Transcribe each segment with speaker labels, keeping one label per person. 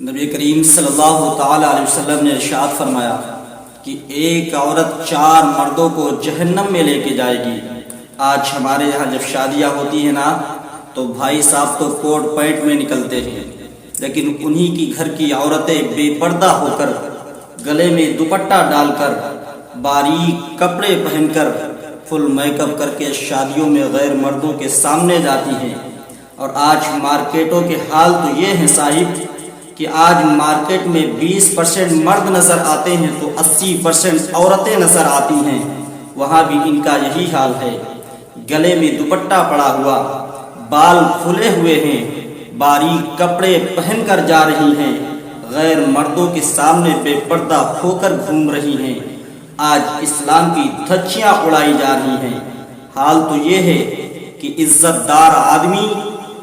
Speaker 1: نبی کریم صلی اللہ تعالی علیہ وسلم نے ارشاد فرمایا کہ ایک عورت 4 مردوں کو جہنم میں لے کے جائے گی۔ آج ہمارے یہاں جب شادیاں ہوتی ہیں نا تو بھائی صاحب تو کوٹ پینٹ میں نکلتے ہیں، لیکن انہی کی گھر کی عورتیں بے پردہ ہو کر، گلے میں دوپٹہ ڈال کر، باریک کپڑے پہن کر، فل میک اپ کر کے شادیوں میں غیر مردوں کے سامنے جاتی ہیں۔ اور آج مارکیٹوں کے حال تو یہ ہیں صاحب کہ آج مارکیٹ میں 20% مرد نظر آتے ہیں تو 80% عورتیں نظر آتی ہیں، وہاں بھی ان کا یہی حال ہے۔ گلے میں دوپٹہ پڑا ہوا، بال کھلے ہوئے ہیں، باریک کپڑے پہن کر جا رہی ہیں، غیر مردوں کے سامنے بے پردہ ہو کر گھوم رہی ہیں۔ آج اسلام کی دھجیاں اڑائی جا رہی ہیں۔ حال تو یہ ہے کہ عزت دار آدمی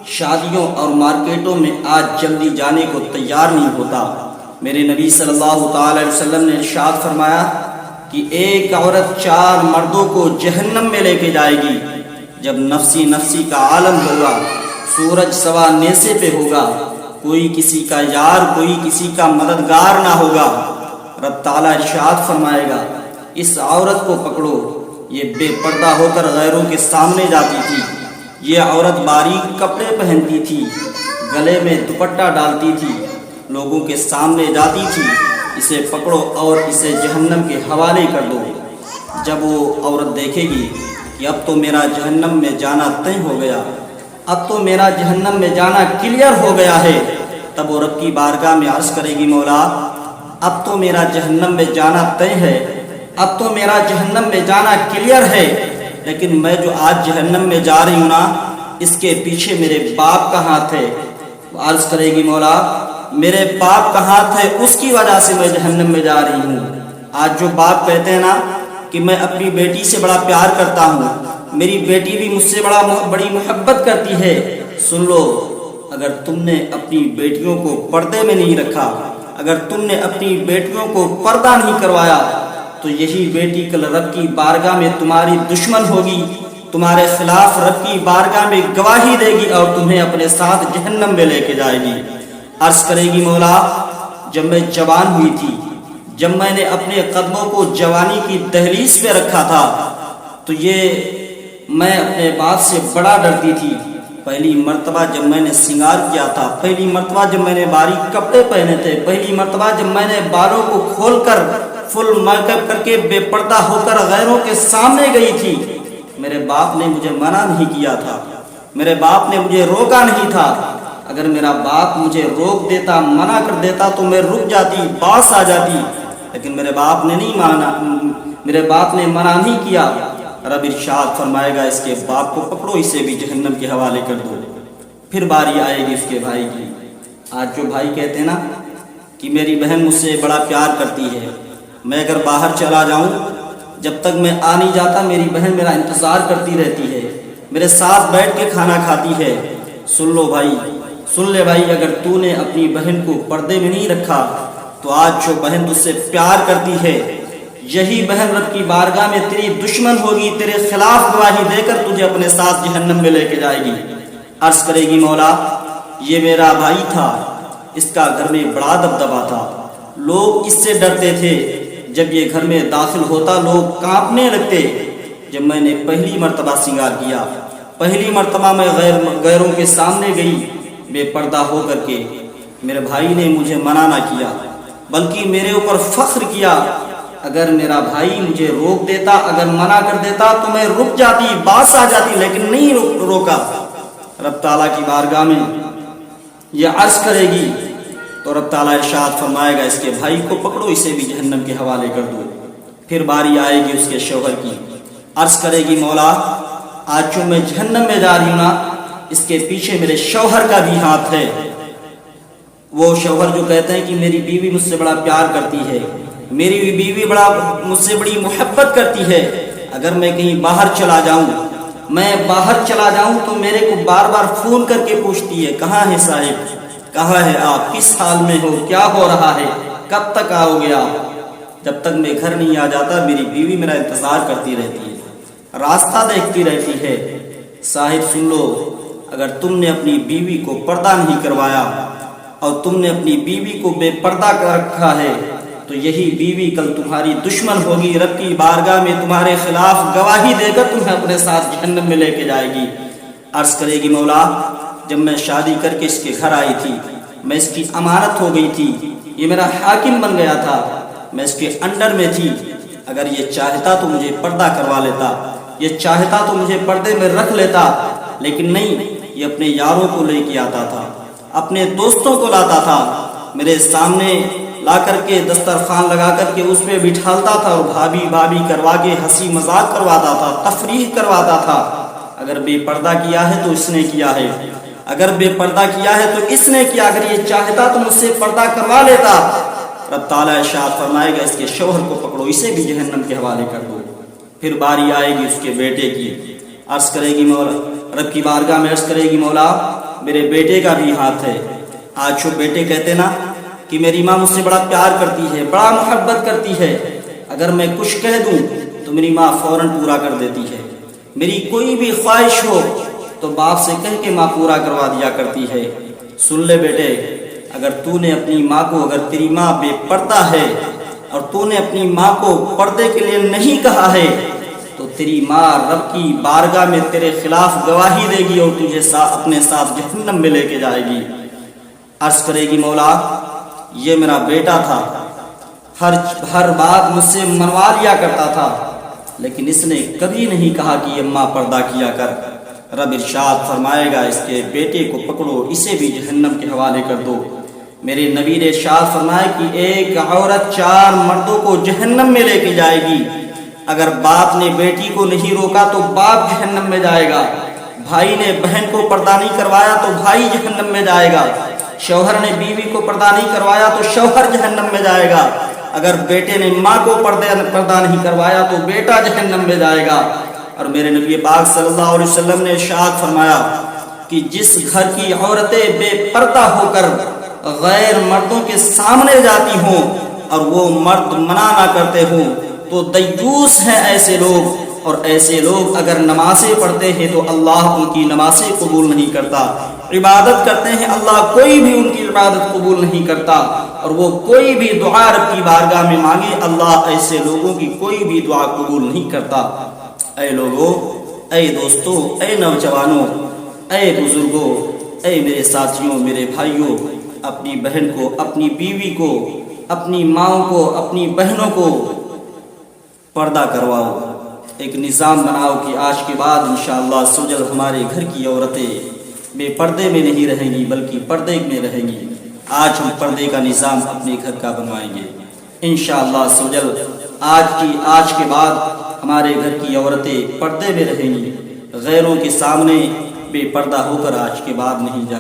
Speaker 1: شادیوں اور مارکیٹوں میں آج جلدی جانے کو تیار نہیں ہوتا۔ میرے نبی صلی اللہ تعالی علیہ وسلم نے ارشاد فرمایا کہ ایک عورت 4 مردوں کو جہنم میں لے کے جائے گی۔ جب نفسی نفسی کا عالم ہوگا، سورج سوا نیزے پہ ہوگا، کوئی کسی کا یار، کوئی کسی کا مددگار نہ ہوگا، رب تعالیٰ ارشاد فرمائے گا اس عورت کو پکڑو، یہ بے پردہ ہو کر غیروں کے سامنے جاتی تھی، یہ عورت باریک کپڑے پہنتی تھی، گلے میں دوپٹہ ڈالتی تھی، لوگوں کے سامنے جاتی تھی، اسے پکڑو اور اسے جہنم کے حوالے کر دو۔ جب وہ عورت دیکھے گی کہ اب تو میرا جہنم میں جانا طے ہو گیا، اب تو میرا جہنم میں جانا کلیئر ہو گیا ہے، تب وہ رب کی بارگاہ میں عرض کرے گی مولا اب تو میرا جہنم میں جانا طے ہے، اب تو میرا جہنم میں جانا کلیئر ہے، لیکن میں جو آج جہنم میں جا رہی ہوں نا اس کے پیچھے میرے باپ کا ہاتھ ہے۔ وہ عرض کرے گی مولا میرے باپ کا ہاتھ ہے، اس کی وجہ سے میں جہنم میں جا رہی ہوں۔ آج جو باپ کہتے ہیں نا کہ میں اپنی بیٹی سے بڑا پیار کرتا ہوں، میری بیٹی بھی مجھ سے بڑی محبت کرتی ہے، سن لو اگر تم نے اپنی بیٹیوں کو پردے میں نہیں رکھا، اگر تم نے اپنی بیٹیوں کو پردہ نہیں کروایا تو یہی بیٹی کل رب کی بارگاہ میں تمہاری دشمن ہوگی، تمہارے خلاف رب کی بارگاہ میں گواہی دے گی اور تمہیں اپنے ساتھ جہنم میں لے کے جائے گی۔ عرض کرے گی مولا جب میں جوان ہوئی تھی، جب میں نے اپنے قدموں کو جوانی کی دہلیز پہ رکھا تھا تو میں اپنے باپ سے بڑا ڈرتی تھی۔ پہلی مرتبہ جب میں نے سنگار کیا تھا، پہلی مرتبہ جب میں نے باریک کپڑے پہنے تھے، پہلی مرتبہ جب میں نے بالوں کو کھول کر فل میک اپ کر کے بے پردہ ہو کر غیروں کے سامنے گئی تھی، میرے باپ نے مجھے منع نہیں کیا تھا، میرے باپ نے مجھے روکا نہیں تھا۔ اگر میرا باپ مجھے روک دیتا، منع کر دیتا تو میں رک جاتی، باس آ جاتی، لیکن میرے باپ نے نہیں مانا، میرے باپ نے منع نہیں کیا۔ رب ارشاد فرمائے گا اس کے باپ کو پکڑو، اسے بھی جہنم کے حوالے کر دو۔ پھر باری آئے گی اس کے بھائی کی۔ آج جو بھائی کہتے ہیں نا کہ میری بہن مجھ سے بڑا پیار کرتی ہے، میں اگر باہر چلا جاؤں جب تک میں آ نہیں جاتا میری بہن میرا انتظار کرتی رہتی ہے، میرے ساتھ بیٹھ کے کھانا کھاتی ہے۔ سن لو بھائی، سن لے بھائی، اگر تو نے اپنی بہن کو پردے میں نہیں رکھا تو آج جو بہن تجھ سے پیار کرتی ہے یہی بہن رب کی بارگاہ میں تیری دشمن ہوگی، تیرے خلاف گواہی دے کر تجھے اپنے ساتھ جہنم میں لے کے جائے گی۔ عرض کرے گی مولا یہ میرا بھائی تھا، اس کا گھر میں بڑا دبدبہ تھا، لوگ اس سے ڈرتے تھے، جب یہ گھر میں داخل ہوتا لوگ کانپنے لگتے۔ جب میں نے پہلی مرتبہ سنگار کیا، پہلی مرتبہ میں غیروں کے سامنے گئی بے پردہ ہو کر کے، میرے بھائی نے مجھے منع نہ کیا بلکہ میرے اوپر فخر کیا۔ اگر میرا بھائی مجھے روک دیتا، اگر منع کر دیتا تو میں رک جاتی، باس آ جاتی، لیکن نہیں روکا۔ رب تعالیٰ کی بارگاہ میں یہ عرض کرے گی تو رب تعالیٰ ارشاد فرمائے گا اس کے بھائی کو پکڑو، اسے بھی جہنم کے حوالے کر دو۔ پھر باری آئے گی اس کے شوہر کی۔ عرض کرے گی مولا آج جو میں جہنم میں جا رہی ہوں نا اس کے پیچھے میرے شوہر کا بھی ہاتھ ہے۔ وہ شوہر جو کہتے ہیں کہ میری بیوی مجھ سے بڑا پیار کرتی ہے، میری بیوی مجھ سے بڑی محبت کرتی ہے، اگر میں کہیں باہر چلا جاؤں تو میرے کو بار بار فون کر کے پوچھتی ہے کہاں ہے صاحب، کہاں ہے آپ، کس حال میں ہو، کیا ہو رہا ہے، کب تک آؤ گے آپ۔ جب تک میں گھر نہیں آ جاتا میری بیوی میرا انتظار کرتی رہتی ہے، راستہ دیکھتی رہتی ہے۔ صاحب سن لو اگر تم نے اپنی بیوی کو پردہ نہیں کروایا اور تم نے اپنی بیوی کو بے پردہ کر رکھا ہے تو یہی بیوی کل تمہاری دشمن ہوگی، رب کی بارگاہ میں تمہارے خلاف گواہی دے کر تمہیں اپنے ساتھ جہنم میں لے کے جائے گی۔ عرض کرے گی مولا جب میں شادی کر کے اس کے گھر آئی تھی، میں اس کی امانت ہو گئی تھی، یہ میرا حاکم بن گیا تھا، میں اس کے انڈر میں تھی، اگر یہ چاہتا تو مجھے پردہ کروا لیتا، یہ چاہتا تو مجھے پردے میں رکھ لیتا، لیکن نہیں، یہ اپنے یاروں کو لے کے آتا تھا، اپنے دوستوں کو لاتا تھا، میرے سامنے لا کر کے دسترخوان لگا کر کے اس پہ بٹھالتا تھا اور بھابھی بھابھی کروا کے ہنسی مذاق کرواتا تھا، تفریح کرواتا تھا۔ اگر بے پردہ کیا ہے تو اس نے کیا ہے، اگر بے پردہ کیا ہے تو اس نے کیا، اگر یہ چاہتا تو مجھ سے پردہ کروا لیتا۔ رب تعالیٰ ارشاد فرمائے گا اس کے شوہر کو پکڑو، اسے بھی جہنم کے حوالے کر دو۔ پھر باری آئے گی اس کے بیٹے کی، عرض کرے گی مولا، رب کی بارگاہ میں عرض کرے گی مولا میرے بیٹے کا بھی ہاتھ ہے۔ آج جو بیٹے کہتے نا کہ میری ماں مجھ سے بڑا پیار کرتی ہے، بڑا محبت کرتی ہے، اگر میں کچھ کہہ دوں تو میری ماں فوراً پورا کر دیتی ہے، میری کوئی بھی خواہش ہو تو باپ سے کہہ کے ماں پورا کروا دیا کرتی ہے۔ سن لے بیٹے، اگر تو نے اپنی ماں کو، اگر تیری ماں بے پردہ ہے اور تو نے اپنی ماں کو پردے کے لیے نہیں کہا ہے تو تیری ماں رب کی بارگاہ میں تیرے خلاف گواہی دے گی اور تجھے اپنے ساتھ جہنم میں لے کے جائے گی۔ عرض کرے گی مولا یہ میرا بیٹا تھا، ہر بات مجھ سے منوا لیا کرتا تھا، لیکن اس نے کبھی نہیں کہا کہ یہ ماں پردہ کیا کر۔ رب ارشاد فرمائے گا اس کے بیٹے کو پکڑو، اسے بھی جہنم کے حوالے کر دو۔ میرے نبی نے ارشاد فرمایا کہ ایک عورت 4 مردوں کو جہنم میں لے کے جائے گی۔ اگر باپ نے بیٹی کو نہیں روکا تو باپ جہنم میں جائے گا، بھائی نے بہن کو پردہ نہیں کروایا تو بھائی جہنم میں جائے گا، شوہر نے بیوی کو پردہ نہیں کروایا تو شوہر جہنم میں جائے گا، اگر بیٹے نے ماں کو پردہ نہیں کروایا تو بیٹا جہنم میں جائے گا۔ اور میرے نبی پاک صلی اللہ علیہ وسلم نے ارشاد فرمایا کہ جس گھر کی عورتیں بے پردہ ہو کر غیر مردوں کے سامنے جاتی ہوں اور وہ مرد منع نہ کرتے ہوں تو دیوس ہیں ایسے لوگ، اور ایسے لوگ اگر نمازیں پڑھتے ہیں تو اللہ ان کی نمازیں قبول نہیں کرتا، عبادت کرتے ہیں اللہ کوئی بھی ان کی عبادت قبول نہیں کرتا، اور وہ کوئی بھی دعا رب کی بارگاہ میں مانگے اللہ ایسے لوگوں کی کوئی بھی دعا قبول نہیں کرتا۔ اے لوگوں، اے دوستوں، اے نوجوانوں، اے بزرگوں، اے میرے ساتھیوں، میرے بھائیوں، اپنی بہن کو، اپنی بیوی کو، اپنی ماں کو، اپنی بہنوں کو پردہ کرواؤ، ایک نظام بناؤ کہ آج کے بعد انشاءاللہ سوجل ہمارے گھر کی عورتیں بے پردے میں نہیں رہیں گی بلکہ پردے میں رہیں گی۔ آج ہم پردے کا نظام اپنے گھر کا بنوائیں گے انشاءاللہ سوجل۔ آج کے بعد ہمارے گھر کی عورتیں پردے میں رہیں گی، غیروں کے سامنے بے پردہ ہو کر آج کے بعد نہیں جائیں۔